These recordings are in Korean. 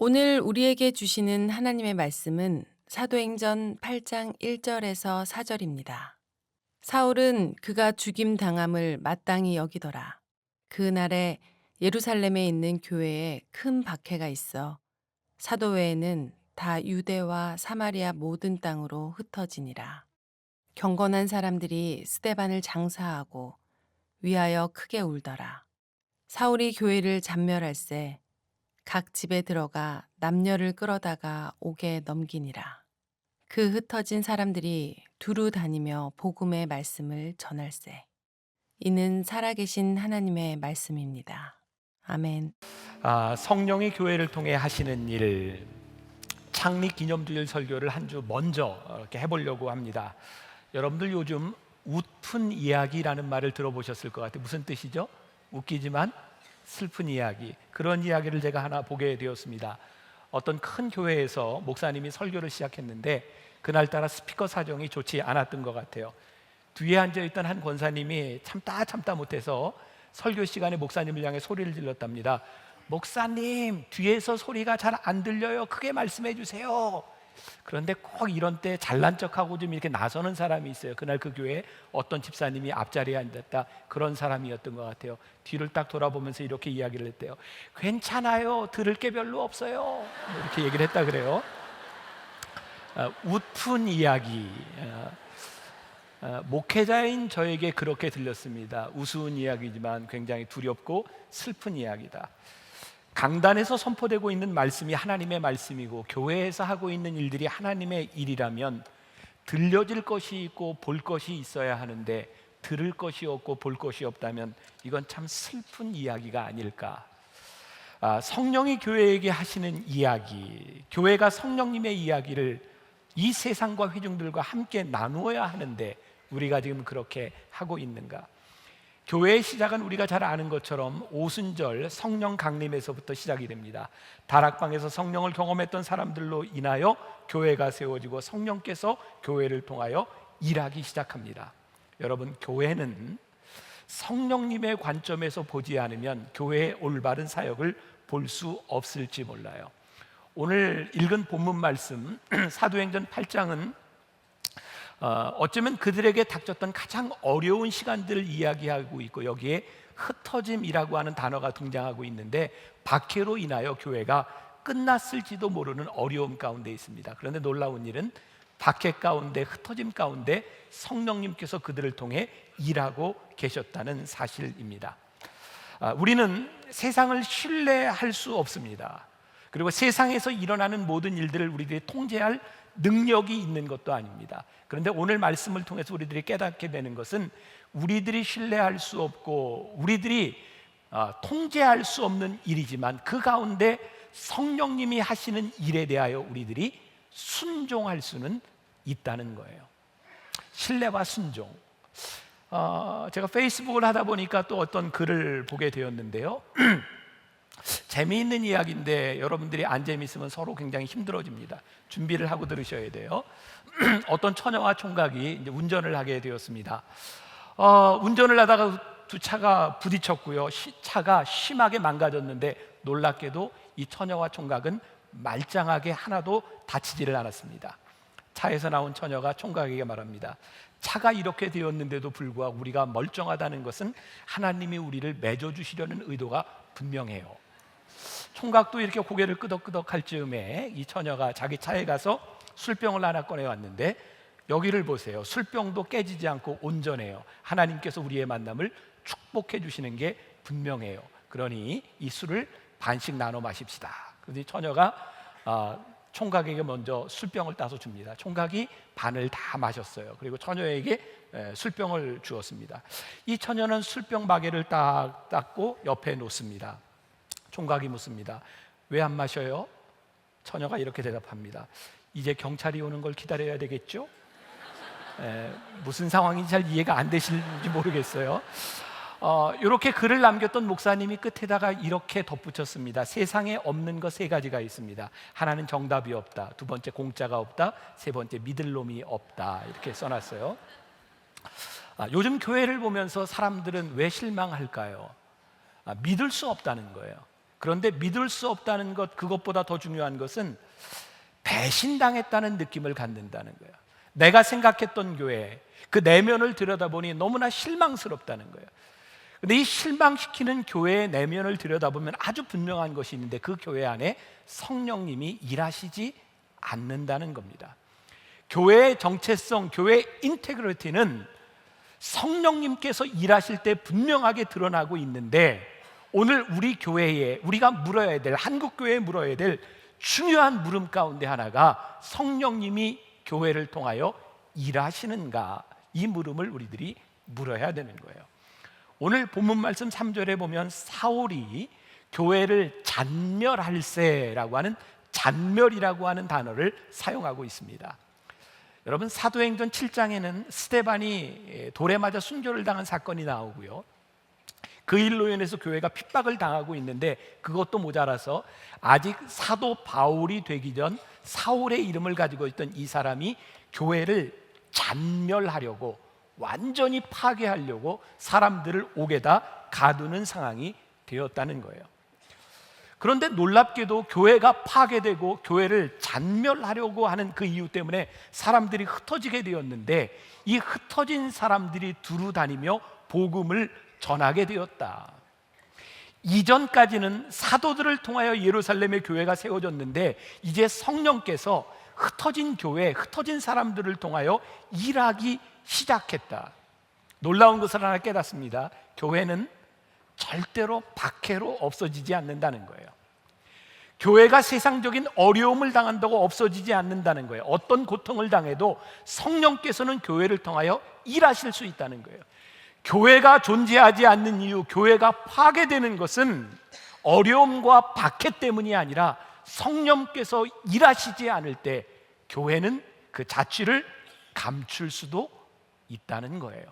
오늘 우리에게 주시는 하나님의 말씀은 사도행전 8장 1절에서 4절입니다. 사울은 그가 죽임 당함을 마땅히 여기더라. 그날에 예루살렘에 있는 교회에 큰 박해가 있어 사도 외에는 다 유대와 사마리아 모든 땅으로 흩어지니라. 경건한 사람들이 스데반을 장사하고 위하여 크게 울더라. 사울이 교회를 잔멸할세 각 집에 들어가 남녀를 끌어다가 옥에 넘기니라. 그 흩어진 사람들이 두루 다니며 복음의 말씀을 전할세. 이는 살아계신 하나님의 말씀입니다. 아멘. 성령이 교회를 통해 하시는 일, 창립 기념주일 설교를 한 주 먼저 이렇게 해보려고 합니다. 여러분들 요즘 웃픈 이야기라는 말을 들어보셨을 것 같아요. 무슨 뜻이죠? 웃기지만 슬픈 이야기. 그런 이야기를 제가 하나 보게 되었습니다. 어떤 큰 교회에서 목사님이 설교를 시작했는데 그날따라 스피커 사정이 좋지 않았던 것 같아요. 뒤에 앉아있던 한 권사님이 참다 못해서 설교 시간에 목사님을 향해 소리를 질렀답니다. 목사님, 뒤에서 소리가 잘 안 들려요. 크게 말씀해 주세요. 그런데 꼭 이런 때 잘난 척하고 좀 이렇게 나서는 사람이 있어요. 그날 그 교회에 어떤 집사님이 앞자리에 앉았다, 그런 사람이었던 것 같아요. 뒤를 딱 돌아보면서 이렇게 이야기를 했대요. 괜찮아요, 들을 게 별로 없어요. 이렇게 얘기를 했다 그래요. 웃픈 이야기. 목회자인 저에게 그렇게 들렸습니다. 우스운 이야기지만 굉장히 두렵고 슬픈 이야기다. 강단에서 선포되고 있는 말씀이 하나님의 말씀이고 교회에서 하고 있는 일들이 하나님의 일이라면 들려질 것이 있고 볼 것이 있어야 하는데 들을 것이 없고 볼 것이 없다면 이건 참 슬픈 이야기가 아닐까. 성령이 교회에게 하시는 이야기, 교회가 성령님의 이야기를 이 세상과 회중들과 함께 나누어야 하는데 우리가 지금 그렇게 하고 있는가? 교회의 시작은 우리가 잘 아는 것처럼 오순절 성령 강림에서부터 시작이 됩니다. 다락방에서 성령을 경험했던 사람들로 인하여 교회가 세워지고 성령께서 교회를 통하여 일하기 시작합니다. 여러분, 교회는 성령님의 관점에서 보지 않으면 교회의 올바른 사역을 볼 수 없을지 몰라요. 오늘 읽은 본문 말씀 사도행전 8장은 어쩌면 그들에게 닥쳤던 가장 어려운 시간들을 이야기하고 있고 여기에 흩어짐이라고 하는 단어가 등장하고 있는데 박해로 인하여 교회가 끝났을지도 모르는 어려움 가운데 있습니다. 그런데 놀라운 일은 박해 가운데, 흩어짐 가운데 성령님께서 그들을 통해 일하고 계셨다는 사실입니다. 우리는 세상을 신뢰할 수 없습니다. 그리고 세상에서 일어나는 모든 일들을 우리들이 통제할 능력이 있는 것도 아닙니다. 그런데 오늘 말씀을 통해서 우리들이 깨닫게 되는 것은 우리들이 신뢰할 수 없고 우리들이 통제할 수 없는 일이지만 그 가운데 성령님이 하시는 일에 대하여 우리들이 순종할 수는 있다는 거예요. 신뢰와 순종. 제가 페이스북을 하다 보니까 또 어떤 글을 보게 되었는데요. 재미있는 이야기인데 여러분들이 안 재미있으면 서로 굉장히 힘들어집니다. 준비를 하고 들으셔야 돼요. 어떤 처녀와 총각이 이제 운전을 하게 되었습니다. 운전을 하다가 두 차가 부딪혔고요. 차가 심하게 망가졌는데 놀랍게도 이 처녀와 총각은 말짱하게 하나도 다치지를 않았습니다. 차에서 나온 처녀가 총각에게 말합니다. 차가 이렇게 되었는데도 불구하고 우리가 멀쩡하다는 것은 하나님이 우리를 맺어주시려는 의도가 분명해요. 총각도 이렇게 고개를 끄덕끄덕 할 즈음에 이 처녀가 자기 차에 가서 술병을 하나 꺼내왔는데 여기를 보세요. 술병도 깨지지 않고 온전해요. 하나님께서 우리의 만남을 축복해 주시는 게 분명해요. 그러니 이 술을 반씩 나눠 마십시다. 그런데 처녀가 총각에게 먼저 술병을 따서 줍니다. 총각이 반을 다 마셨어요. 그리고 처녀에게 술병을 주었습니다. 이 처녀는 술병 마개를 딱 닦고 옆에 놓습니다. 총각이 묻습니다. 왜 안 마셔요? 처녀가 이렇게 대답합니다. 이제 경찰이 오는 걸 기다려야 되겠죠? 무슨 상황인지 잘 이해가 안 되실지 모르겠어요. 이렇게 글을 남겼던 목사님이 끝에다가 이렇게 덧붙였습니다. 세상에 없는 것 세 가지가 있습니다. 하나는 정답이 없다, 두 번째 공짜가 없다, 세 번째 믿을 놈이 없다, 이렇게 써놨어요. 요즘 교회를 보면서 사람들은 왜 실망할까요? 믿을 수 없다는 거예요. 그런데 믿을 수 없다는 것, 그것보다 더 중요한 것은 배신당했다는 느낌을 갖는다는 거예요. 내가 생각했던 교회, 그 내면을 들여다보니 너무나 실망스럽다는 거예요. 근데 이 실망시키는 교회의 내면을 들여다보면 아주 분명한 것이 있는데, 그 교회 안에 성령님이 일하시지 않는다는 겁니다. 교회의 정체성, 교회의 인테그리티는 성령님께서 일하실 때 분명하게 드러나고 있는데, 오늘 우리 교회에 우리가 물어야 될, 한국교회에 물어야 될 중요한 물음 가운데 하나가 성령님이 교회를 통하여 일하시는가, 이 물음을 우리들이 물어야 되는 거예요. 오늘 본문 말씀 3절에 보면 사울이 교회를 잔멸할세라고 하는, 잔멸이라고 하는 단어를 사용하고 있습니다. 여러분, 사도행전 7장에는 스데반이 돌에 맞아 순교를 당한 사건이 나오고요, 그 일로 인해서 교회가 핍박을 당하고 있는데, 그것도 모자라서 아직 사도 바울이 되기 전 사울의 이름을 가지고 있던 이 사람이 교회를 잔멸하려고, 완전히 파괴하려고 사람들을 옥에다 가두는 상황이 되었다는 거예요. 그런데 놀랍게도 교회가 파괴되고 교회를 잔멸하려고 하는 그 이유 때문에 사람들이 흩어지게 되었는데, 이 흩어진 사람들이 두루 다니며 복음을 전하게 되었다. 이전까지는 사도들을 통하여 예루살렘의 교회가 세워졌는데, 이제 성령께서 흩어진 교회, 흩어진 사람들을 통하여 일하기 시작했다. 놀라운 것을 하나 깨닫습니다. 교회는 절대로 박해로 없어지지 않는다는 거예요. 교회가 세상적인 어려움을 당한다고 없어지지 않는다는 거예요. 어떤 고통을 당해도 성령께서는 교회를 통하여 일하실 수 있다는 거예요. 교회가 존재하지 않는 이유, 교회가 파괴되는 것은 어려움과 박해 때문이 아니라 성령께서 일하시지 않을 때 교회는 그 자취를 감출 수도 있다는 거예요.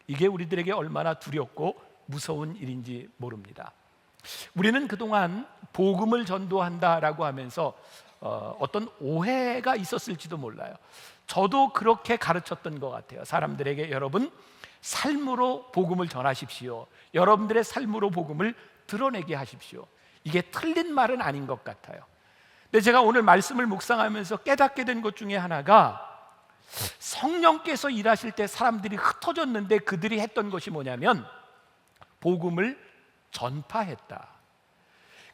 이게 우리들에게 얼마나 두렵고 무서운 일인지 모릅니다. 우리는 그동안 복음을 전도한다라고 하면서 어떤 오해가 있었을지도 몰라요. 저도 그렇게 가르쳤던 것 같아요. 사람들에게, 여러분 삶으로 복음을 전하십시오. 여러분들의 삶으로 복음을 드러내게 하십시오. 이게 틀린 말은 아닌 것 같아요. 근데 제가 오늘 말씀을 묵상하면서 깨닫게 된 것 중에 하나가, 성령께서 일하실 때 사람들이 흩어졌는데 그들이 했던 것이 뭐냐면 복음을 전파했다.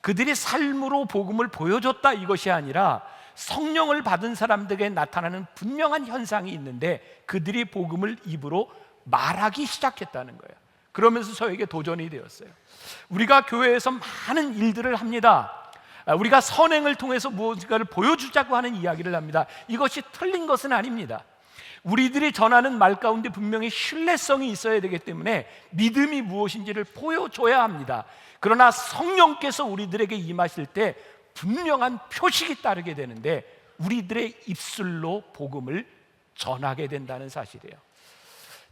그들이 삶으로 복음을 보여줬다, 이것이 아니라 성령을 받은 사람들에게 나타나는 분명한 현상이 있는데, 그들이 복음을 입으로 말하기 시작했다는 거예요. 그러면서 저에게 도전이 되었어요. 우리가 교회에서 많은 일들을 합니다. 우리가 선행을 통해서 무엇인가를 보여주자고 하는 이야기를 합니다. 이것이 틀린 것은 아닙니다. 우리들이 전하는 말 가운데 분명히 신뢰성이 있어야 되기 때문에 믿음이 무엇인지를 보여줘야 합니다. 그러나 성령께서 우리들에게 임하실 때 분명한 표식이 따르게 되는데, 우리들의 입술로 복음을 전하게 된다는 사실이에요.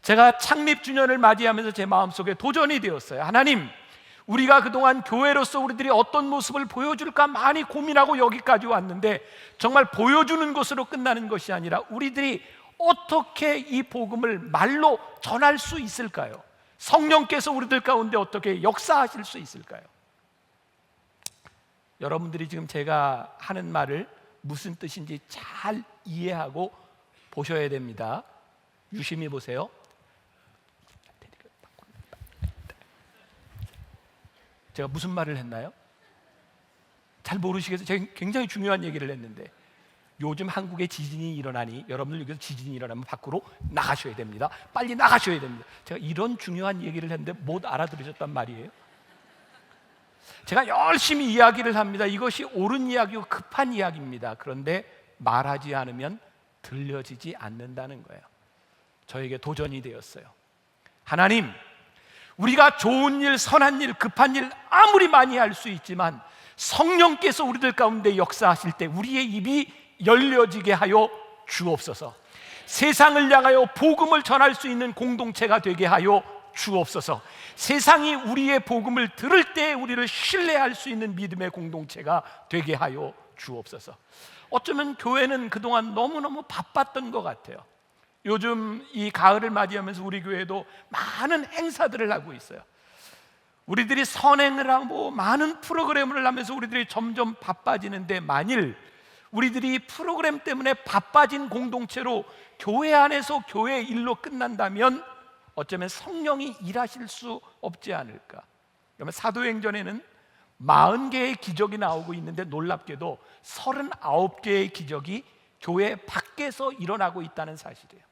제가 창립 주년을 맞이하면서 제 마음속에 도전이 되었어요. 하나님, 우리가 그동안 교회로서 우리들이 어떤 모습을 보여줄까 많이 고민하고 여기까지 왔는데, 정말 보여주는 것으로 끝나는 것이 아니라 우리들이 어떻게 이 복음을 말로 전할 수 있을까요? 성령께서 우리들 가운데 어떻게 역사하실 수 있을까요? 여러분들이 지금 제가 하는 말을 무슨 뜻인지 잘 이해하고 보셔야 됩니다. 유심히 보세요. 제가 무슨 말을 했나요? 잘 모르시겠어요? 제가 굉장히 중요한 얘기를 했는데, 요즘 한국에 지진이 일어나니 여러분들 여기서 지진이 일어나면 밖으로 나가셔야 됩니다. 빨리 나가셔야 됩니다. 제가 이런 중요한 얘기를 했는데 못 알아들으셨단 말이에요. 제가 열심히 이야기를 합니다. 이것이 옳은 이야기고 급한 이야기입니다. 그런데 말하지 않으면 들려지지 않는다는 거예요. 저에게 도전이 되었어요. 하나님, 우리가 좋은 일, 선한 일, 급한 일 아무리 많이 할 수 있지만 성령께서 우리들 가운데 역사하실 때 우리의 입이 열려지게 하여 주옵소서. 세상을 향하여 복음을 전할 수 있는 공동체가 되게 하여 주옵소서. 세상이 우리의 복음을 들을 때 우리를 신뢰할 수 있는 믿음의 공동체가 되게 하여 주옵소서. 어쩌면 교회는 그동안 너무너무 바빴던 것 같아요. 요즘 이 가을을 맞이하면서 우리 교회도 많은 행사들을 하고 있어요. 우리들이 선행을 하고 많은 프로그램을 하면서 우리들이 점점 바빠지는데, 만일 우리들이 프로그램 때문에 바빠진 공동체로 교회 안에서 교회 일로 끝난다면 어쩌면 성령이 일하실 수 없지 않을까. 그러면 사도행전에는 40개의 기적이 나오고 있는데, 놀랍게도 39개의 기적이 교회 밖에서 일어나고 있다는 사실이에요.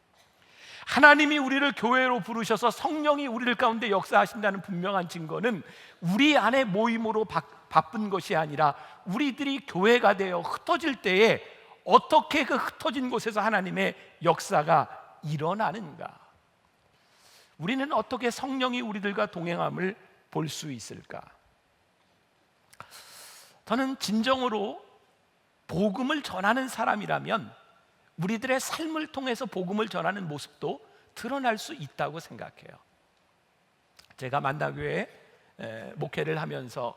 하나님이 우리를 교회로 부르셔서 성령이 우리를 가운데 역사하신다는 분명한 증거는 우리 안에 모임으로 바쁜 것이 아니라 우리들이 교회가 되어 흩어질 때에 어떻게 그 흩어진 곳에서 하나님의 역사가 일어나는가. 우리는 어떻게 성령이 우리들과 동행함을 볼 수 있을까? 저는 진정으로 복음을 전하는 사람이라면 우리들의 삶을 통해서 복음을 전하는 모습도 드러날 수 있다고 생각해요. 제가 만나교회 목회를 하면서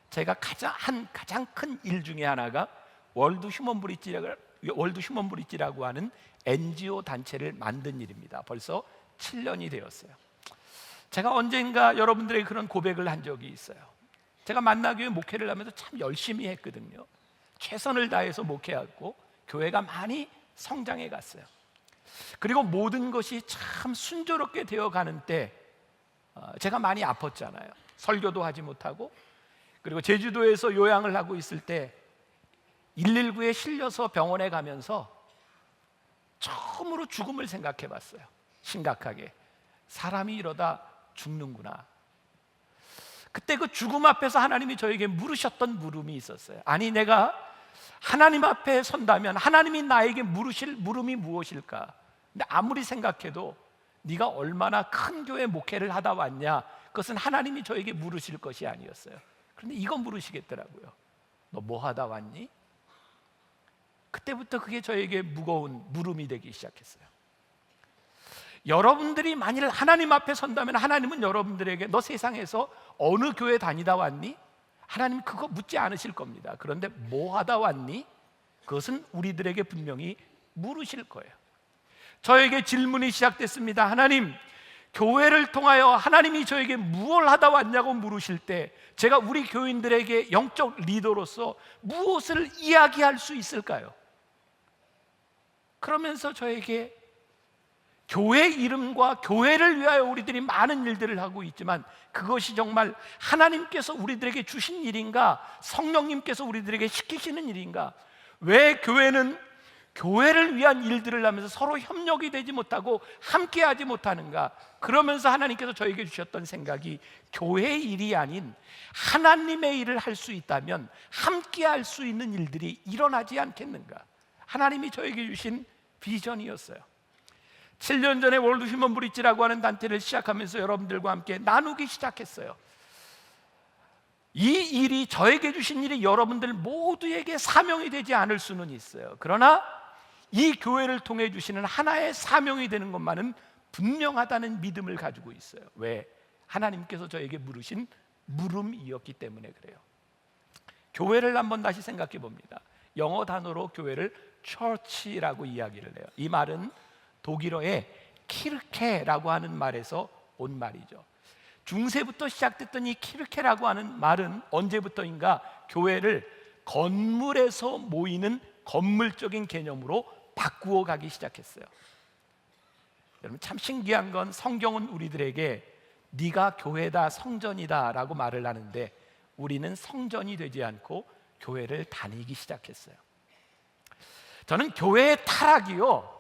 제가 가장 큰 일 중에 하나가 월드 휴먼 브릿지라고 하는 NGO 단체를 만든 일입니다. 벌써 7년이 되었어요. 제가 언젠가 여러분들에게 그런 고백을 한 적이 있어요. 제가 만나교회 목회를 하면서 참 열심히 했거든요. 최선을 다해서 목회하고 교회가 많이 성장해 갔어요. 그리고 모든 것이 참 순조롭게 되어 가는 때 제가 많이 아팠잖아요. 설교도 하지 못하고, 그리고 제주도에서 요양을 하고 있을 때 119에 실려서 병원에 가면서 처음으로 죽음을 생각해 봤어요. 심각하게. 사람이 이러다 죽는구나. 그때 그 죽음 앞에서 하나님이 저에게 물으셨던 물음이 있었어요. 아니, 내가 하나님 앞에 선다면 하나님이 나에게 물으실 물음이 무엇일까? 근데 아무리 생각해도 네가 얼마나 큰 교회 목회를 하다 왔냐, 그것은 하나님이 저에게 물으실 것이 아니었어요. 그런데 이건 물으시겠더라고요. 너 뭐 하다 왔니? 그때부터 그게 저에게 무거운 물음이 되기 시작했어요. 여러분들이 만일 하나님 앞에 선다면 하나님은 여러분들에게 너 세상에서 어느 교회 다니다 왔니? 하나님 그거 묻지 않으실 겁니다. 그런데 뭐 하다 왔니? 그것은 우리들에게 분명히 물으실 거예요. 저에게 질문이 시작됐습니다. 하나님, 교회를 통하여 하나님이 저에게 무엇을 하다 왔냐고 물으실 때 제가 우리 교인들에게 영적 리더로서 무엇을 이야기할 수 있을까요? 그러면서 저에게 교회 이름과 교회를 위하여 우리들이 많은 일들을 하고 있지만 그것이 정말 하나님께서 우리들에게 주신 일인가, 성령님께서 우리들에게 시키시는 일인가? 왜 교회는 교회를 위한 일들을 하면서 서로 협력이 되지 못하고 함께하지 못하는가? 그러면서 하나님께서 저에게 주셨던 생각이, 교회의 일이 아닌 하나님의 일을 할 수 있다면 함께할 수 있는 일들이 일어나지 않겠는가? 하나님이 저에게 주신 비전이었어요. 7년 전에 월드 휴먼 브릿지라고 하는 단체를 시작하면서 여러분들과 함께 나누기 시작했어요. 이 일이, 저에게 주신 일이 여러분들 모두에게 사명이 되지 않을 수는 있어요. 그러나 이 교회를 통해 주시는 하나의 사명이 되는 것만은 분명하다는 믿음을 가지고 있어요. 왜? 하나님께서 저에게 물으신 물음이었기 때문에 그래요. 교회를 한번 다시 생각해 봅니다. 영어 단어로 교회를 church라고 이야기를 해요. 이 말은 독일어의 키르케라고 하는 말에서 온 말이죠. 중세부터 시작됐던 이 키르케라고 하는 말은 언제부터인가 교회를 건물에서 모이는 건물적인 개념으로 바꾸어 가기 시작했어요. 여러분, 참 신기한 건 성경은 우리들에게 네가 교회다, 성전이다 라고 말을 하는데 우리는 성전이 되지 않고 교회를 다니기 시작했어요. 저는 교회의 타락이요,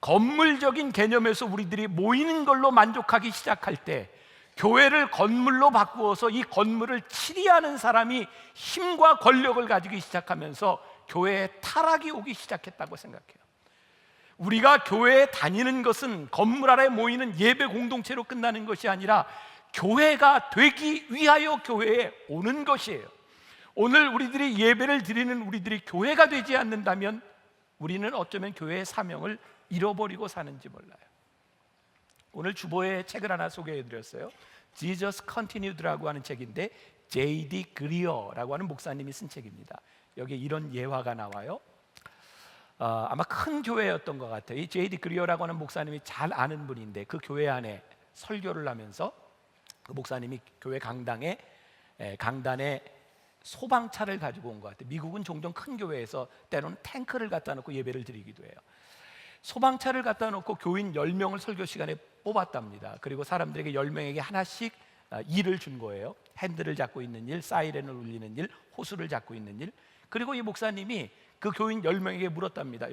건물적인 개념에서 우리들이 모이는 걸로 만족하기 시작할 때 교회를 건물로 바꾸어서 이 건물을 치리하는 사람이 힘과 권력을 가지기 시작하면서 교회에 타락이 오기 시작했다고 생각해요. 우리가 교회에 다니는 것은 건물 아래 모이는 예배 공동체로 끝나는 것이 아니라 교회가 되기 위하여 교회에 오는 것이에요. 오늘 우리들이 예배를 드리는 우리들이 교회가 되지 않는다면 우리는 어쩌면 교회의 사명을 잃어버리고 사는지 몰라요. 오늘 주보에 책을 하나 소개해드렸어요. Jesus Continued라고 하는 책인데 J.D. 그리어라고 하는 목사님이 쓴 책입니다. 여기에 이런 예화가 나와요. 아마 큰 교회였던 것 같아요. 이 J.D. 그리어라고 하는 목사님이 잘 아는 분인데 그 교회 안에 설교를 하면서 그 목사님이 교회 강단에 소방차를 가지고 온 것 같아요. 미국은 종종 큰 교회에서 때로는 탱크를 갖다 놓고 예배를 드리기도 해요. 소방차를 갖다 놓고 교인 10명을 설교 시간에 뽑았답니다. 그리고 사람들에게 10명에게 하나씩 일을 준 거예요. 핸들을 잡고 있는 일, 사이렌을 울리는 일, 호수를 잡고 있는 일. 그리고 이 목사님이 그 교인 10명에게 물었답니다.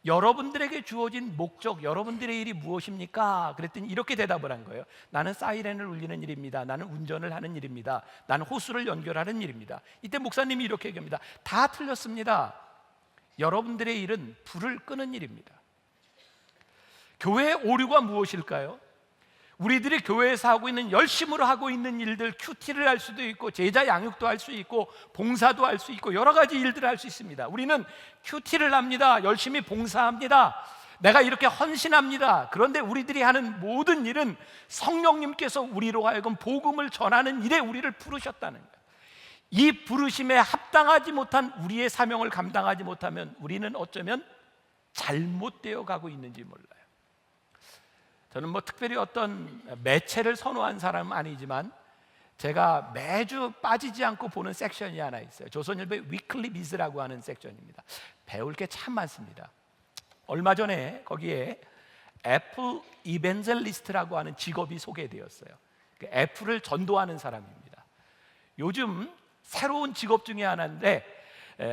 여러분들에게 주어진 목적, 여러분들의 일이 무엇입니까? 그랬더니 이렇게 대답을 한 거예요. 나는 사이렌을 울리는 일입니다. 나는 운전을 하는 일입니다. 나는 호수를 연결하는 일입니다. 이때 목사님이 이렇게 얘기합니다. 다 틀렸습니다. 여러분들의 일은 불을 끄는 일입니다. 교회의 오류가 무엇일까요? 우리들이 교회에서 하고 있는, 열심으로 하고 있는 일들, 큐티를 할 수도 있고 제자 양육도 할 수 있고 봉사도 할 수 있고 여러 가지 일들을 할 수 있습니다. 우리는 큐티를 합니다. 열심히 봉사합니다. 내가 이렇게 헌신합니다. 그런데 우리들이 하는 모든 일은 성령님께서 우리로 하여금 복음을 전하는 일에 우리를 부르셨다는 거예요. 이 부르심에 합당하지 못한 우리의 사명을 감당하지 못하면 우리는 어쩌면 잘못되어 가고 있는지 몰라요. 저는 특별히 어떤 매체를 선호한 사람은 아니지만 제가 매주 빠지지 않고 보는 섹션이 하나 있어요. 조선일보의 위클리 비즈라고 하는 섹션입니다. 배울 게 참 많습니다. 얼마 전에 거기에 애플 이벤젤리스트라고 하는 직업이 소개되었어요. 애플을 전도하는 사람입니다. 요즘 새로운 직업 중에 하나인데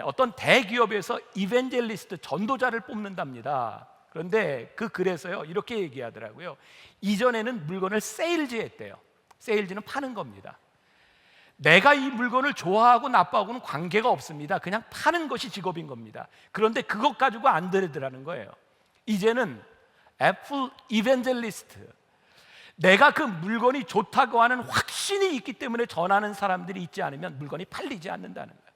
어떤 대기업에서 이벤젤리스트, 전도자를 뽑는답니다. 그런데 그 글에서요 이렇게 얘기하더라고요. 이전에는 물건을 세일즈했대요. 세일즈는 파는 겁니다. 내가 이 물건을 좋아하고 나빠하고는 관계가 없습니다. 그냥 파는 것이 직업인 겁니다. 그런데 그것 가지고 안 되더라는 거예요. 이제는 애플 이벤젤리스트, 내가 그 물건이 좋다고 하는 확신이 있기 때문에 전하는 사람들이 있지 않으면 물건이 팔리지 않는다는 거예요.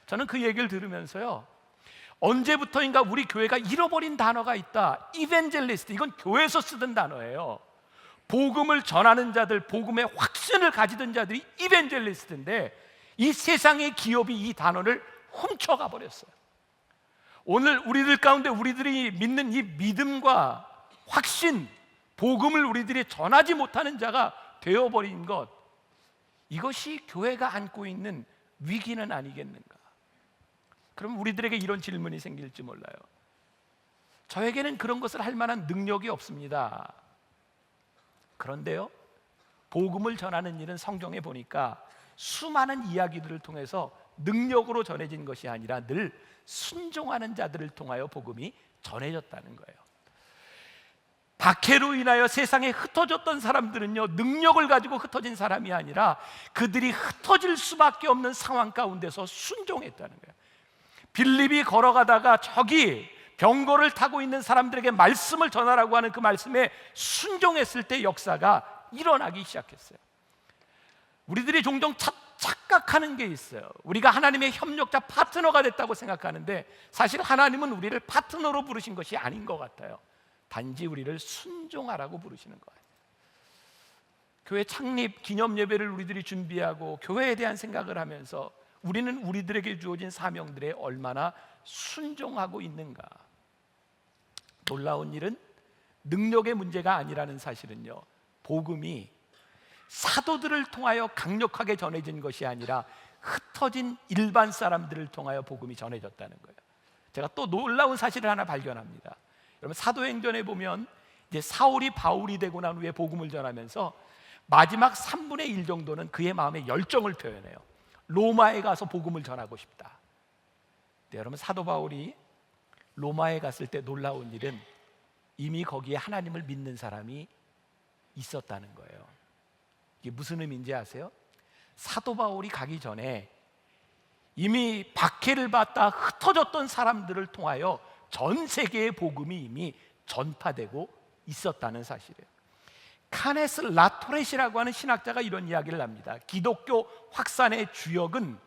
저는 그 얘기를 들으면서요, 언제부터인가 우리 교회가 잃어버린 단어가 있다. 이벤젤리스트, 이건 교회에서 쓰던 단어예요. 복음을 전하는 자들, 복음의 확신을 가지던 자들이 이벤젤리스트인데 이 세상의 기업이 이 단어를 훔쳐가 버렸어요. 오늘 우리들 가운데 우리들이 믿는 이 믿음과 확신, 복음을 우리들이 전하지 못하는 자가 되어버린 것, 이것이 교회가 안고 있는 위기는 아니겠는가? 그럼 우리들에게 이런 질문이 생길지 몰라요. 저에게는 그런 것을 할 만한 능력이 없습니다. 그런데요, 복음을 전하는 일은 성경에 보니까 수많은 이야기들을 통해서 능력으로 전해진 것이 아니라 늘 순종하는 자들을 통하여 복음이 전해졌다는 거예요. 박해로 인하여 세상에 흩어졌던 사람들은요, 능력을 가지고 흩어진 사람이 아니라 그들이 흩어질 수밖에 없는 상황 가운데서 순종했다는 거예요. 빌립이 걸어가다가 저기 병거를 타고 있는 사람들에게 말씀을 전하라고 하는 그 말씀에 순종했을 때 역사가 일어나기 시작했어요. 우리들이 종종 착각하는 게 있어요. 우리가 하나님의 협력자, 파트너가 됐다고 생각하는데 사실 하나님은 우리를 파트너로 부르신 것이 아닌 것 같아요. 단지 우리를 순종하라고 부르시는 거예요. 교회 창립 기념 예배를 우리들이 준비하고 교회에 대한 생각을 하면서 우리는 우리들에게 주어진 사명들에 얼마나 순종하고 있는가? 놀라운 일은 능력의 문제가 아니라는 사실은요, 복음이 사도들을 통하여 강력하게 전해진 것이 아니라 흩어진 일반 사람들을 통하여 복음이 전해졌다는 거예요. 제가 또 놀라운 사실을 하나 발견합니다. 여러분, 사도행전에 보면 이제 사울이 바울이 되고 난 후에 복음을 전하면서 마지막 3분의 1 정도는 그의 마음의 열정을 표현해요. 로마에 가서 복음을 전하고 싶다. 네, 여러분, 사도 바울이 로마에 갔을 때 놀라운 일은 이미 거기에 하나님을 믿는 사람이 있었다는 거예요. 이게 무슨 의미인지 아세요? 사도 바울이 가기 전에 이미 박해를 받다 흩어졌던 사람들을 통하여 전 세계의 복음이 이미 전파되고 있었다는 사실이에요. 카네스 라토렛이라고 하는 신학자가 이런 이야기를 합니다. 기독교 확산의 주역은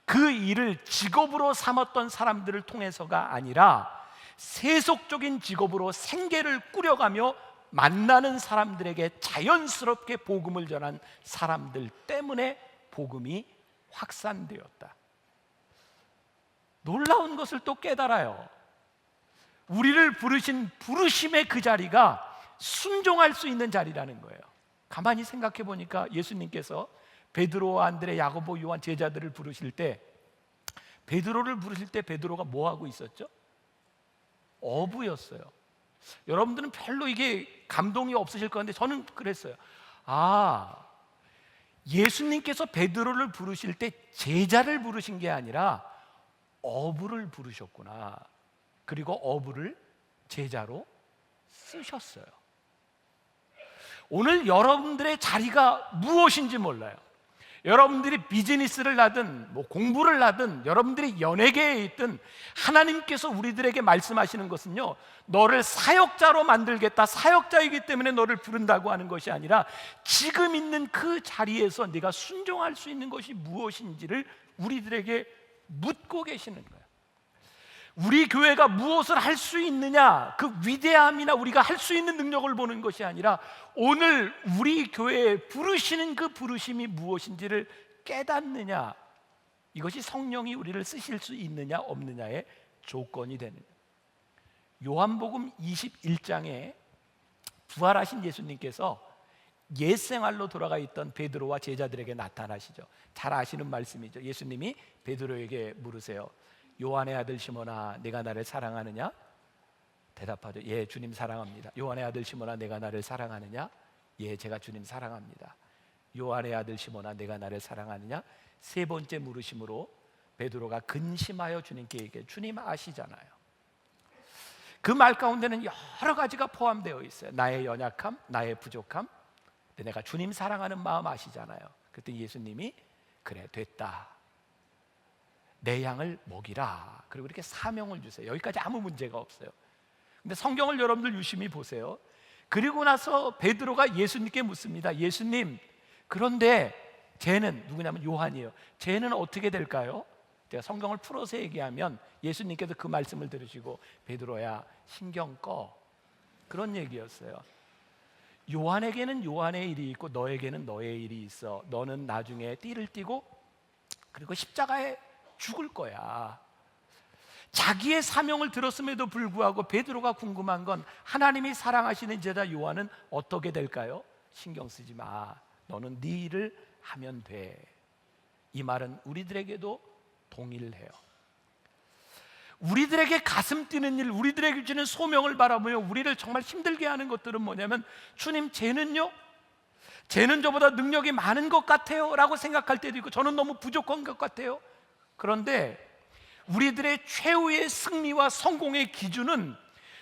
그 일을 직업으로 삼았던 사람들을 통해서가 아니라 세속적인 직업으로 생계를 꾸려가며 만나는 사람들에게 자연스럽게 복음을 전한 사람들 때문에 복음이 확산되었다. 놀라운 것을 또 깨달아요. 우리를 부르신 부르심의 그 자리가 순종할 수 있는 자리라는 거예요. 가만히 생각해 보니까 예수님께서 베드로와 안드레, 야고보, 요한 제자들을 부르실 때, 베드로를 부르실 때 베드로가 뭐 하고 있었죠? 어부였어요. 여러분들은 별로 이게 감동이 없으실 건데 저는 그랬어요. 아, 예수님께서 베드로를 부르실 때 제자를 부르신 게 아니라 어부를 부르셨구나. 그리고 어부를 제자로 쓰셨어요. 오늘 여러분들의 자리가 무엇인지 몰라요. 여러분들이 비즈니스를 하든 공부를 하든 여러분들이 연예계에 있든 하나님께서 우리들에게 말씀하시는 것은요, 너를 사역자로 만들겠다, 사역자이기 때문에 너를 부른다고 하는 것이 아니라 지금 있는 그 자리에서 네가 순종할 수 있는 것이 무엇인지를 우리들에게 묻고 계시는 거예요. 우리 교회가 무엇을 할 수 있느냐, 그 위대함이나 우리가 할 수 있는 능력을 보는 것이 아니라 오늘 우리 교회에 부르시는 그 부르심이 무엇인지를 깨닫느냐, 이것이 성령이 우리를 쓰실 수 있느냐 없느냐의 조건이 되는 거예요. 요한복음 21장에 부활하신 예수님께서 옛 생활로 돌아가 있던 베드로와 제자들에게 나타나시죠. 잘 아시는 말씀이죠. 예수님이 베드로에게 물으세요. 요한의 아들 시몬아, 내가 나를 사랑하느냐? 대답하죠. 예, 주님 사랑합니다. 요한의 아들 시몬아, 내가 나를 사랑하느냐? 예, 제가 주님 사랑합니다. 요한의 아들 시몬아, 내가 나를 사랑하느냐? 세 번째 물으심으로 베드로가 근심하여 주님께 얘기해. 주님 아시잖아요. 그 말 가운데는 여러 가지가 포함되어 있어요. 나의 연약함, 나의 부족함. 근데 내가 주님 사랑하는 마음 아시잖아요. 그랬더니 예수님이 그래, 됐다. 내 양을 먹이라. 그리고 이렇게 사명을 주세요. 여기까지 아무 문제가 없어요. 근데 성경을 여러분들 유심히 보세요. 그리고 나서 베드로가 예수님께 묻습니다. 예수님, 그런데 쟤는 누구냐면 요한이에요. 쟤는 어떻게 될까요? 제가 성경을 풀어서 얘기하면 예수님께서 그 말씀을 들으시고 베드로야, 신경 꺼, 그런 얘기였어요. 요한에게는 요한의 일이 있고 너에게는 너의 일이 있어. 너는 나중에 띠를 띠고 그리고 십자가에 죽을 거야. 자기의 사명을 들었음에도 불구하고 베드로가 궁금한 건 하나님이 사랑하시는 제자 요한은 어떻게 될까요? 신경 쓰지 마. 너는 네 일을 하면 돼. 이 말은 우리들에게도 동일해요. 우리들에게 가슴 뛰는 일, 우리들에게 주는 소명을 바라보며 우리를 정말 힘들게 하는 것들은 뭐냐면, 주님, 쟤는요? 쟤는 저보다 능력이 많은 것 같아요 라고 생각할 때도 있고, 저는 너무 부족한 것 같아요. 그런데 우리들의 최후의 승리와 성공의 기준은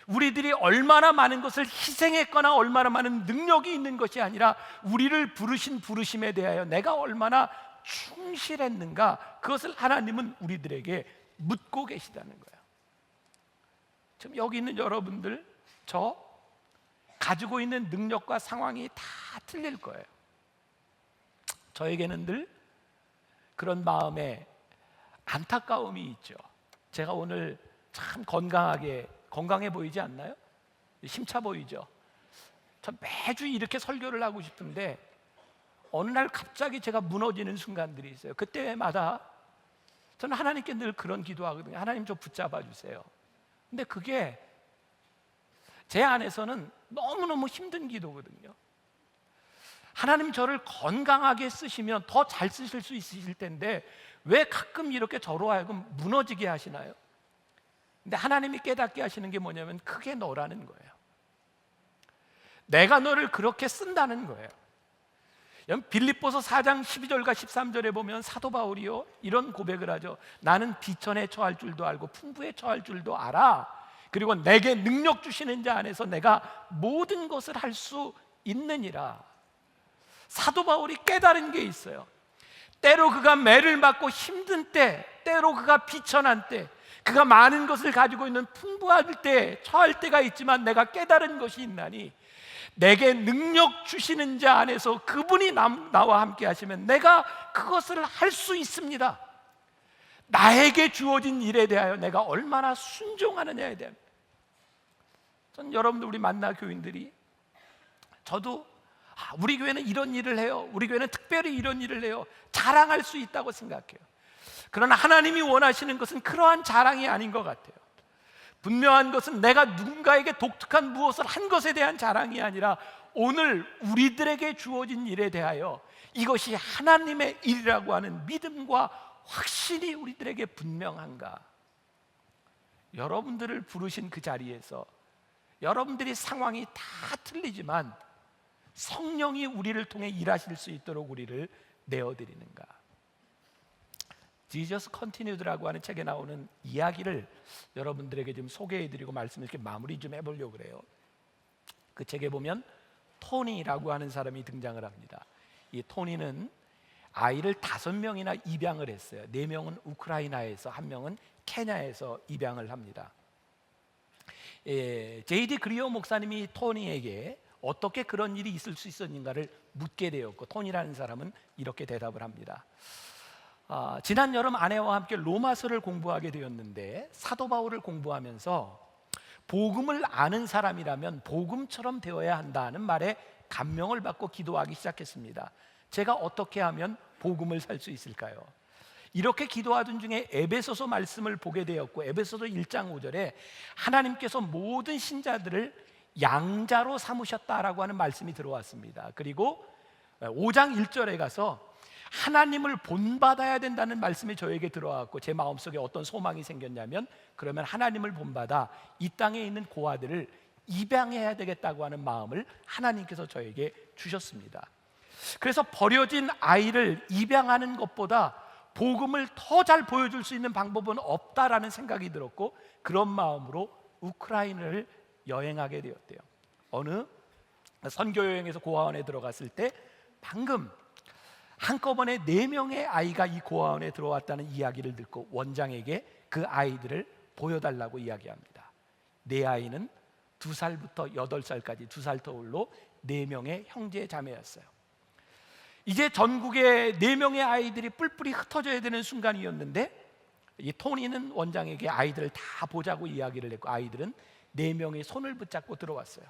우리들이 얼마나 많은 것을 희생했거나 얼마나 많은 능력이 있는 것이 아니라 우리를 부르신 부르심에 대하여 내가 얼마나 충실했는가, 그것을 하나님은 우리들에게 묻고 계시다는 거예요. 지금 여기 있는 여러분들, 저 가지고 있는 능력과 상황이 다 틀릴 거예요. 저에게는 늘 그런 마음에 안타까움이 있죠. 제가 오늘 참 건강해 보이지 않나요? 힘차 보이죠? 전 매주 이렇게 설교를 하고 싶은데 어느 날 갑자기 제가 무너지는 순간들이 있어요. 그때마다 저는 하나님께 늘 그런 기도하거든요. 하나님, 좀 붙잡아 주세요. 근데 그게 제 안에서는 너무너무 힘든 기도거든요. 하나님, 저를 건강하게 쓰시면 더 잘 쓰실 수 있으실 텐데 왜 가끔 이렇게 저로 하여금 무너지게 하시나요? 근데 하나님이 깨닫게 하시는 게 뭐냐면 그게 너라는 거예요. 내가 너를 그렇게 쓴다는 거예요. 빌립보서 4장 12절과 13절에 보면 사도 바울이요, 이런 고백을 하죠. 나는 비천에 처할 줄도 알고 풍부에 처할 줄도 알아. 그리고 내게 능력 주시는 자 안에서 내가 모든 것을 할 수 있느니라. 사도 바울이 깨달은 게 있어요. 때로 그가 매를 맞고 힘든 때, 때로 그가 비천한 때, 그가 많은 것을 가지고 있는 풍부할 때, 처할 때가 있지만 내가 깨달은 것이 있나니 내게 능력 주시는 자 안에서 그분이 나와 함께 하시면 내가 그것을 할 수 있습니다. 나에게 주어진 일에 대하여 내가 얼마나 순종하느냐에 대한, 전 여러분들, 우리 만나 교인들이, 저도 우리 교회는 이런 일을 해요, 우리 교회는 특별히 이런 일을 해요, 자랑할 수 있다고 생각해요. 그러나 하나님이 원하시는 것은 그러한 자랑이 아닌 것 같아요. 분명한 것은 내가 누군가에게 독특한 무엇을 한 것에 대한 자랑이 아니라 오늘 우리들에게 주어진 일에 대하여 이것이 하나님의 일이라고 하는 믿음과 확신이 우리들에게 분명한가? 여러분들을 부르신 그 자리에서 여러분들이 상황이 다 틀리지만 성령이 우리를 통해 일하실 수 있도록 우리를 내어드리는가? Jesus Continued라고 하는 책에 나오는 이야기를 여러분들에게 좀 소개해드리고 말씀을 이렇게 마무리 좀 해보려고 그래요. 그 책에 보면 토니라고 하는 사람이 등장을 합니다. 이 토니는 아이를 5명이나 입양을 했어요. 4명은 우크라이나에서, 1명은 케냐에서 입양을 합니다. J.D. 그리어 목사님이 토니에게 어떻게 그런 일이 있을 수 있었는가를 묻게 되었고, 토니라는 사람은 이렇게 대답을 합니다. 지난 여름 아내와 함께 로마서를 공부하게 되었는데 사도 바울을 공부하면서 복음을 아는 사람이라면 복음처럼 되어야 한다는 말에 감명을 받고 기도하기 시작했습니다. 제가 어떻게 하면 복음을 살 수 있을까요? 이렇게 기도하던 중에 에베소서 말씀을 보게 되었고, 에베소서 1장 5절에 하나님께서 모든 신자들을 양자로 삼으셨다라고 하는 말씀이 들어왔습니다. 그리고 5장 1절에 가서 하나님을 본받아야 된다는 말씀이 저에게 들어왔고, 제 마음속에 어떤 소망이 생겼냐면, 그러면 하나님을 본받아 이 땅에 있는 고아들을 입양해야 되겠다고 하는 마음을 하나님께서 저에게 주셨습니다. 그래서 버려진 아이를 입양하는 것보다 복음을 더 잘 보여줄 수 있는 방법은 없다라는 생각이 들었고, 그런 마음으로 우크라이나를 여행하게 되었대요. 어느 선교 여행에서 고아원에 들어갔을 때 방금 한꺼번에 4명의 아이가 이 고아원에 들어왔다는 이야기를 듣고 원장에게 그 아이들을 보여달라고 이야기합니다. 내 아이는 2살부터 8살까지 2살 터울로 4명의 형제 자매였어요. 이제 전국에 4명의 아이들이 뿔뿔이 흩어져야 되는 순간이었는데, 이 토니는 원장에게 아이들을 다 보자고 이야기를 했고, 아이들은 4명의 손을 붙잡고 들어왔어요.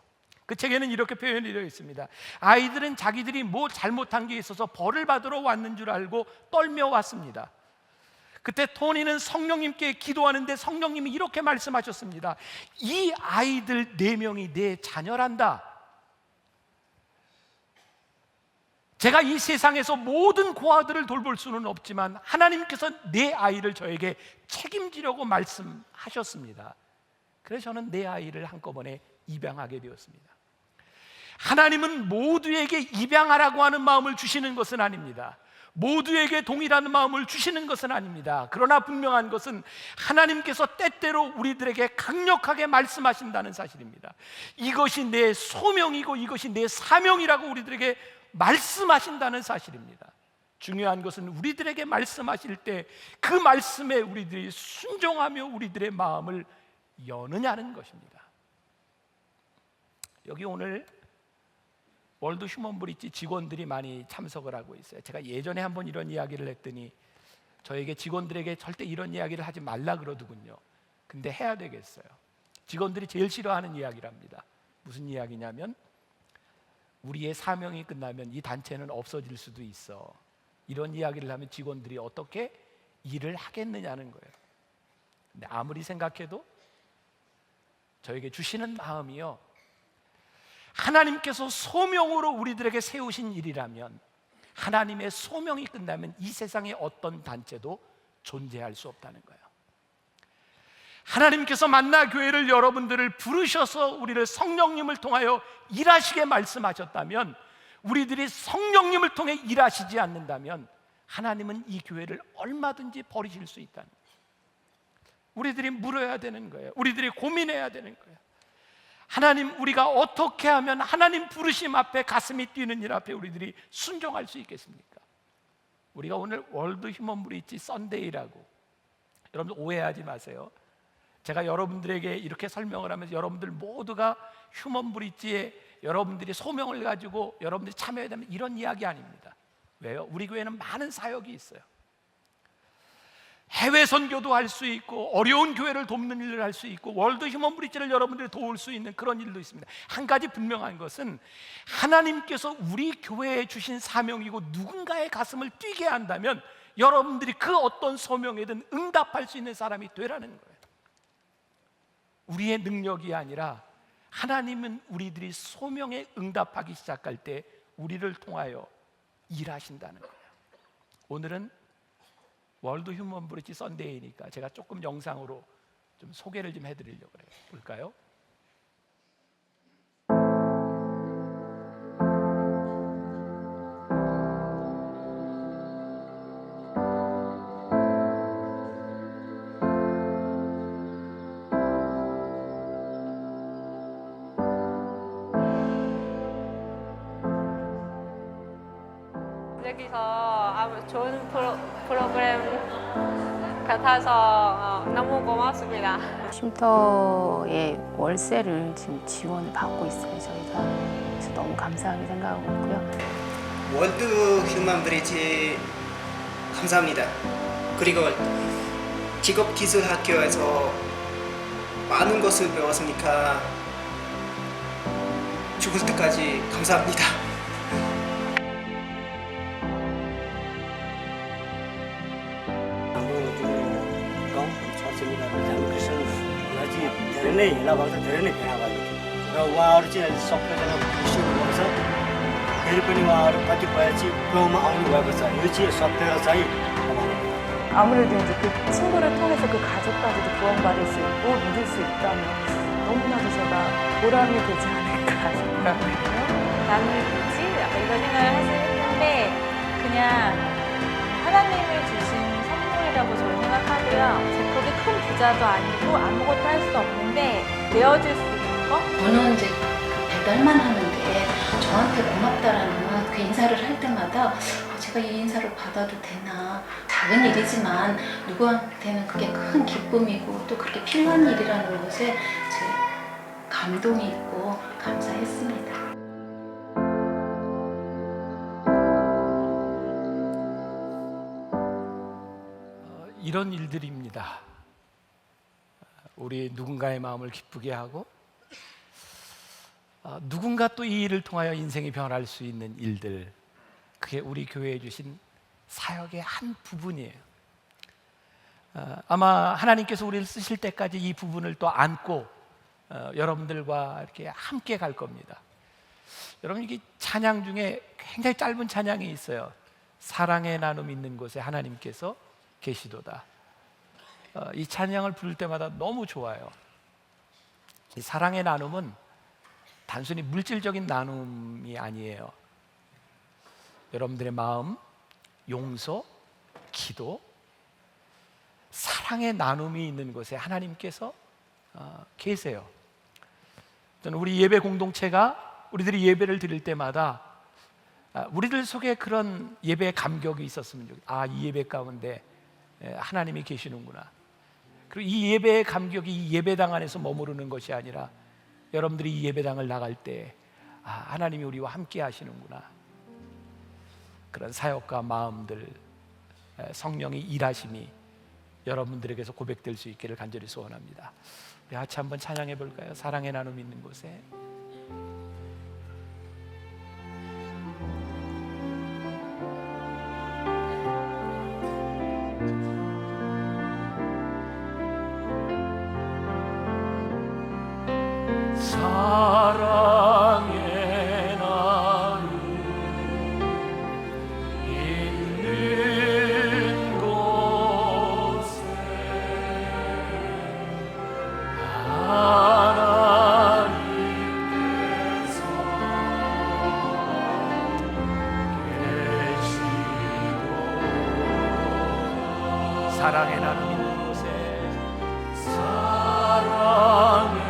그 책에는 이렇게 표현이 되어 있습니다. 아이들은 자기들이 뭐 잘못한 게 있어서 벌을 받으러 왔는 줄 알고 떨며 왔습니다. 그때 토니는 성령님께 기도하는데 성령님이 이렇게 말씀하셨습니다. 이 아이들 4명이 내 자녀란다. 제가 이 세상에서 모든 고아들을 돌볼 수는 없지만 하나님께서 내 아이를 저에게 책임지려고 말씀하셨습니다. 그래서 저는 내 아이를 한꺼번에 입양하게 되었습니다. 하나님은 모두에게 입양하라고 하는 마음을 주시는 것은 아닙니다. 모두에게 동일한 마음을 주시는 것은 아닙니다. 그러나 분명한 것은 하나님께서 때때로 우리들에게 강력하게 말씀하신다는 사실입니다. 이것이 내 소명이고 이것이 내 사명이라고 우리들에게 말씀하신다는 사실입니다. 중요한 것은 우리들에게 말씀하실 때 그 말씀에 우리들이 순종하며 우리들의 마음을 여느냐는 것입니다. 여기 오늘 월드 휴먼 브릿지 직원들이 많이 참석을 하고 있어요. 제가 예전에 한번 이런 이야기를 했더니 저에게 직원들에게 절대 이런 이야기를 하지 말라 그러더군요. 근데 해야 되겠어요. 직원들이 제일 싫어하는 이야기랍니다. 무슨 이야기냐면, 우리의 사명이 끝나면 이 단체는 없어질 수도 있어. 이런 이야기를 하면 직원들이 어떻게 일을 하겠느냐는 거예요. 근데 아무리 생각해도 저에게 주시는 마음이요, 하나님께서 소명으로 우리들에게 세우신 일이라면, 하나님의 소명이 끝나면 이 세상에 어떤 단체도 존재할 수 없다는 거예요. 하나님께서 만나 교회를 여러분들을 부르셔서 우리를 성령님을 통하여 일하시게 말씀하셨다면, 우리들이 성령님을 통해 일하시지 않는다면 하나님은 이 교회를 얼마든지 버리실 수 있다는 거예요. 우리들이 물어야 되는 거예요. 우리들이 고민해야 되는 거예요. 하나님, 우리가 어떻게 하면 하나님 부르심 앞에 가슴이 뛰는 일 앞에 우리들이 순종할 수 있겠습니까? 우리가 오늘 월드 휴먼 브릿지 썬데이라고, 여러분들 오해하지 마세요. 제가 여러분들에게 이렇게 설명을 하면서 여러분들 모두가 휴먼 브릿지에 여러분들이 소명을 가지고 여러분들이 참여해야 되면 이런 이야기 아닙니다. 왜요? 우리 교회는 많은 사역이 있어요. 해외 선교도 할 수 있고, 어려운 교회를 돕는 일을 할 수 있고, 월드 휴먼 브릿지를 여러분들이 도울 수 있는 그런 일도 있습니다. 한 가지 분명한 것은 하나님께서 우리 교회에 주신 사명이고 누군가의 가슴을 뛰게 한다면 여러분들이 그 어떤 소명에든 응답할 수 있는 사람이 되라는 거예요. 우리의 능력이 아니라 하나님은 우리들이 소명에 응답하기 시작할 때 우리를 통하여 일하신다는 거예요. 오늘은 월드 휴먼 브릿지 선데이니까 제가 조금 영상으로 좀 소개를 좀 해드리려고 그래요. 볼까요? 여기서 아주 좋은 프로그램 같아서 너무 고맙습니다. 쉼터의 월세를 지금 지원을 받고 있어요. 저희가 그래서 너무 감사하게 생각하고 있고요. 월드 휴먼 브릿지 감사합니다. 그리고 직업기술학교에서 많은 것을 배웠으니까 죽을 때까지 감사합니다. धेरै नै हेला भएको छ, धेरै नै भेडा भएको थियो र उहाँहरू चाहिँ सबैजना खुसी हुनुभएको छ। फेरि पनि उहाँहरू कतिपय चाहिँ गाउँमा आउनुभएको छ। यो चाहिँ सत्य चाहिँ 아무래도 이제 그 친구를 통해서 그 가족까지도 구원받을 수 있고 믿을 수 있다면 너무나도 제가 보람이 되지 않을까 싶거든요. 나는 뭐지? 약간 이런 생각을 사실 했는데 그냥 하나님이 주신 선물이라고 저는 생각하고요. 그렇게 큰 부자도 아니고 아무것도 할 수 없는데 내어줄 수 있는 거? 저는 이제 그 배달만 하는데 저한테 고맙다라는 그 인사를 할 때마다 제가 이 인사를 받아도 되나, 작은 일이지만 누구한테는 그게 큰 기쁨이고 또 그렇게 필요한 일이라는 것에 제 감동이 있고 감사했습니다. 이런 일들입니다. 우리 누군가의 마음을 기쁘게 하고 누군가 또 이 일을 통하여 인생이 변할 수 있는 일들, 그게 우리 교회에 주신 사역의 한 부분이에요. 아마 하나님께서 우리를 쓰실 때까지 이 부분을 또 안고 여러분들과 이렇게 함께 갈 겁니다. 여러분, 이게 찬양 중에 굉장히 짧은 찬양이 있어요. 사랑의 나눔 있는 곳에 하나님께서 계시도다. 이 찬양을 부를 때마다 너무 좋아요. 이 사랑의 나눔은 단순히 물질적인 나눔이 아니에요. 여러분들의 마음, 용서, 기도, 사랑의 나눔이 있는 곳에 하나님께서 계세요. 저는 우리 예배 공동체가 우리들이 예배를 드릴 때마다 우리들 속에 그런 예배의 감격이 있었으면 좋겠어요. 이 예배 가운데 하나님이 계시는구나. 그리고 이 예배의 감격이 이 예배당 안에서 머무르는 것이 아니라 여러분들이 이 예배당을 나갈 때 하나님이 우리와 함께 하시는구나. 그런 사역과 마음들, 성령의 일하심이 여러분들에게서 고백될 수 있기를 간절히 소원합니다. 우리 같이 한번 찬양해 볼까요? 사랑의 나눔 있는 곳에. 사랑의 나눔 있는 곳에 하나님께서 계시고 사랑의 나눔 있는 곳에 사랑의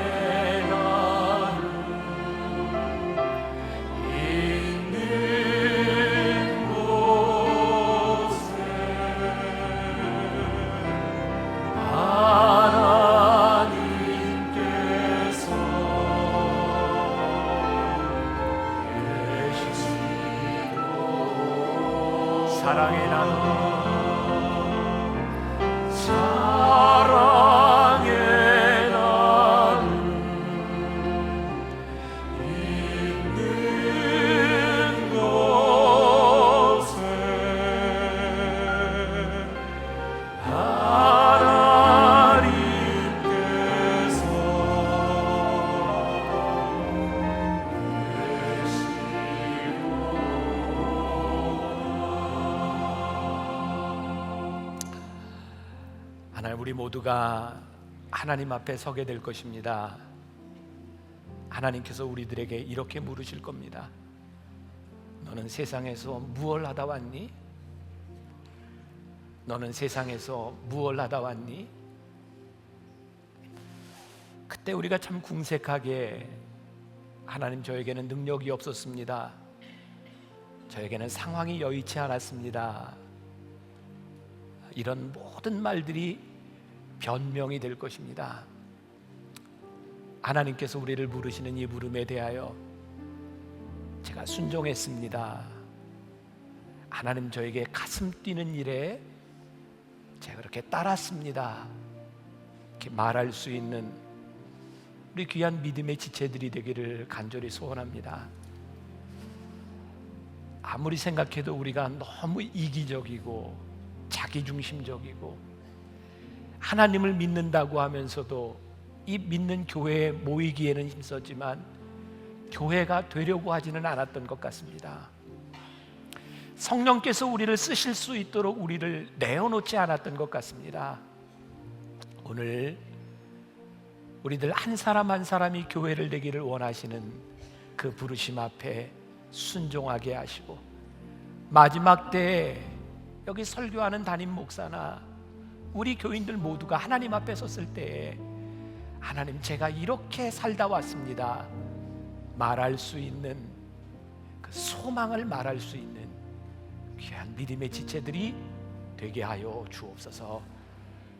사랑의 나눔, 사랑의 나눔 있는 곳에 하나님께서 하나님, 우리 모두가 하나님 앞에 서게 될 것입니다. 하나님께서 우리들에게 이렇게 물으실 겁니다. 너는 세상에서 무엇을 하다 왔니? 너는 세상에서 무엇을 하다 왔니? 그때 우리가 참 궁색하게, 하나님, 저에게는 능력이 없었습니다. 저에게는 상황이 여의치 않았습니다. 이런 모든 말들이 변명이 될 것입니다. 하나님께서 우리를 부르시는 이 부름에 대하여 제가 순종했습니다. 하나님, 저에게 가슴 뛰는 일에 제가 그렇게 따랐습니다. 이렇게 말할 수 있는 우리 귀한 믿음의 지체들이 되기를 간절히 소원합니다. 아무리 생각해도 우리가 너무 이기적이고 자기중심적이고 하나님을 믿는다고 하면서도 이 믿는 교회에 모이기에는 힘썼지만 교회가 되려고 하지는 않았던 것 같습니다. 성령께서 우리를 쓰실 수 있도록 우리를 내어놓지 않았던 것 같습니다. 오늘 우리들 한 사람 한 사람이 교회를 되기를 원하시는 그 부르심 앞에 순종하게 하시고, 마지막 때에 여기 설교하는 담임 목사나 우리 교인들 모두가 하나님 앞에 섰을 때에 하나님, 제가 이렇게 살다 왔습니다 말할 수 있는 그 소망을 말할 수 있는 귀한 믿음의 지체들이 되게 하여 주옵소서.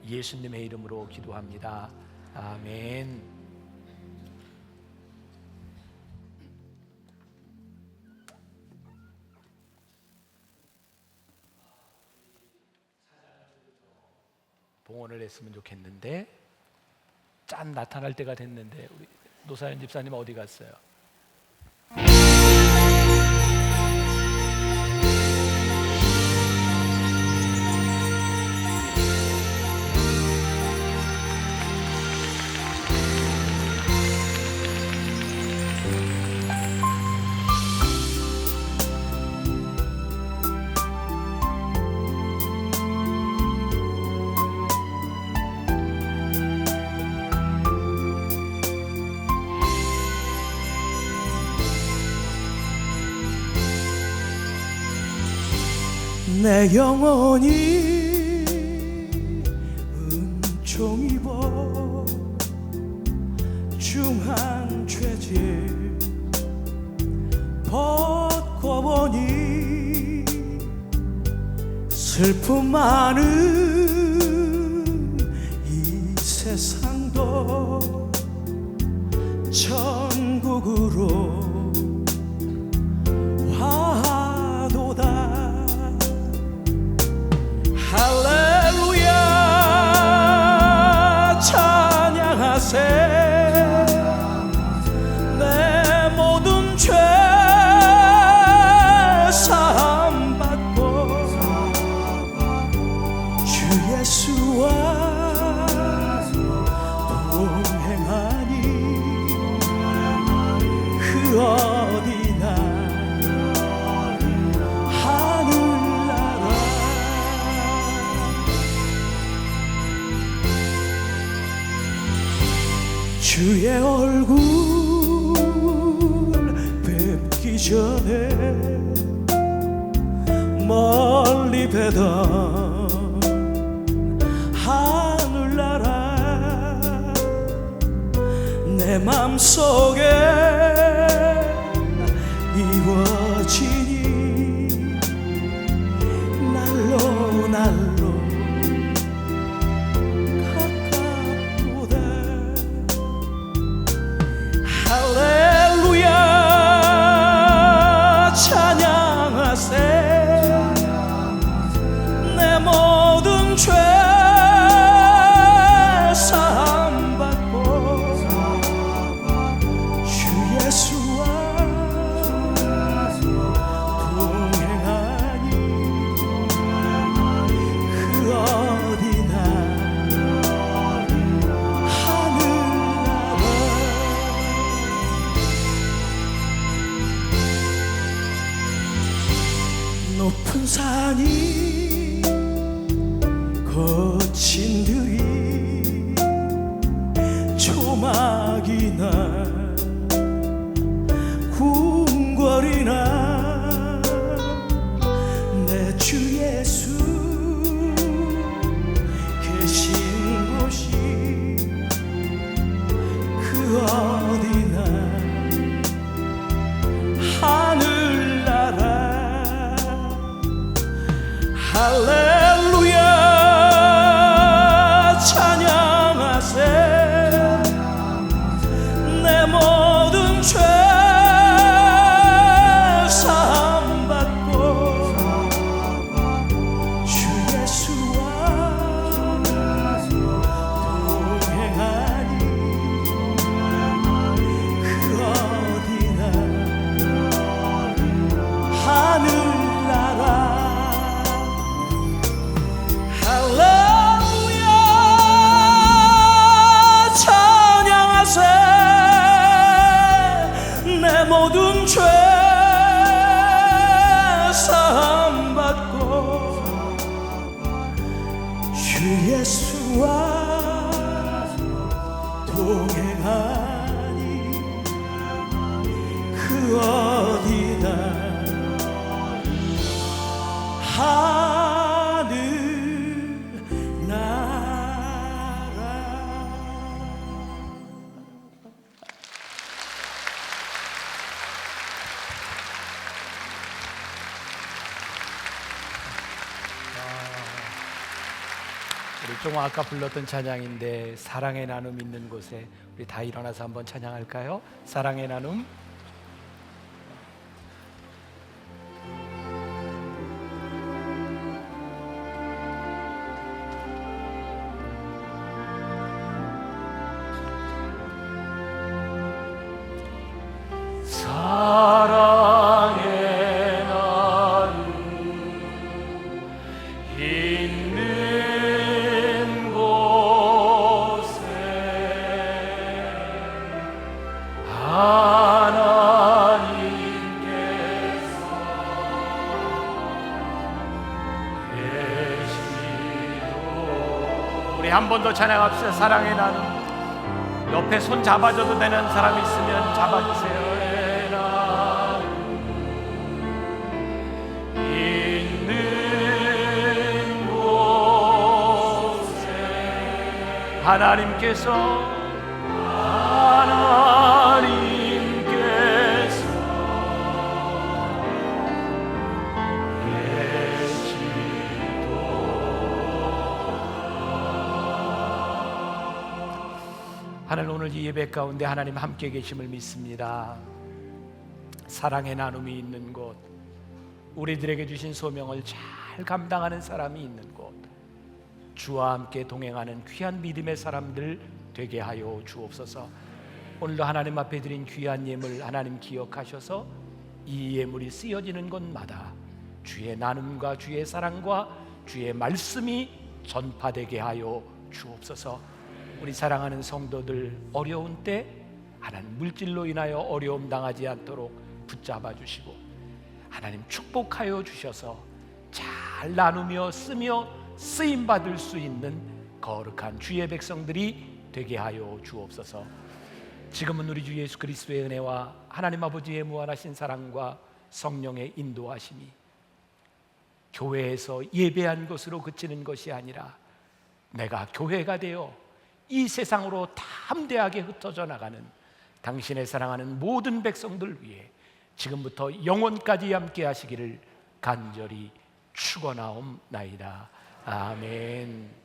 예수님의 이름으로 기도합니다. 아멘. 봉헌을 했으면 좋겠는데 짠 나타날 때가 됐는데 우리 노사연 집사님 어디 갔어요? 내 영혼이 은총 입어 중한 죄질 벗고 보니 슬픔 많은 이 세상도 천국으로 화도다. 할렐루야 찬양하세. 내 모든 죄 사함 받고 주 예수와 동행하니 그 어디나 하늘나라. 주의 얼굴 뵙기 전에 멀리 뵈던 하늘나라 내 맘속에 이루어지니 날로 날로 가깝도다. 할렐루야 찬양하세. 내 모든 죄 사함 받고 주 예수와 동행하니 그 어디나 하늘나라. 높은 산이 거친 들이 할렐루야 찬양하세 내 모든 죄 사함받고 주 예수와 동행하니 그 어디나 하늘나라 할렐루야 찬양하세 내 모든 죄 사함받고 주 예수와 동행하니 그 어디나 하늘 나라. 우리 좀 아까 불렀던 찬양인데 사랑의 나눔 있는 곳에 우리 다 일어나서 한번 찬양할까요? 사랑의 나눔. 사랑의 나눔 있는 곳에 하나님께서 계시도. 우리 한 번 더 찬양합시다. 사랑의 나눔. 옆에 손 잡아줘도 되는 사람 있으면 잡아주세요. 있는 곳에 하나님께서 하나님, 오늘 이 예배 가운데 하나님 함께 계심을 믿습니다. 사랑의 나눔이 있는 곳, 우리들에게 주신 소명을 잘 감당하는 사람이 있는 곳, 주와 함께 동행하는 귀한 믿음의 사람들 되게 하여 주옵소서. 오늘도 하나님 앞에 드린 귀한 예물 하나님 기억하셔서 이 예물이 쓰여지는 곳마다 주의 나눔과 주의 사랑과 주의 말씀이 전파되게 하여 주옵소서. 우리 사랑하는 성도들 어려운 때 하나님 물질로 인하여 어려움 당하지 않도록 붙잡아 주시고 하나님 축복하여 주셔서 잘 나누며 쓰며 쓰임 받을 수 있는 거룩한 주의 백성들이 되게 하여 주옵소서. 지금은 우리 주 예수 그리스도의 은혜와 하나님 아버지의 무한하신 사랑과 성령의 인도하심이 교회에서 예배한 것으로 그치는 것이 아니라 내가 교회가 되어 이 세상으로 담대하게 흩어져 나가는 당신의 사랑하는 모든 백성들 위해 지금부터 영원까지 함께 하시기를 간절히 축원하옵나이다. 아멘.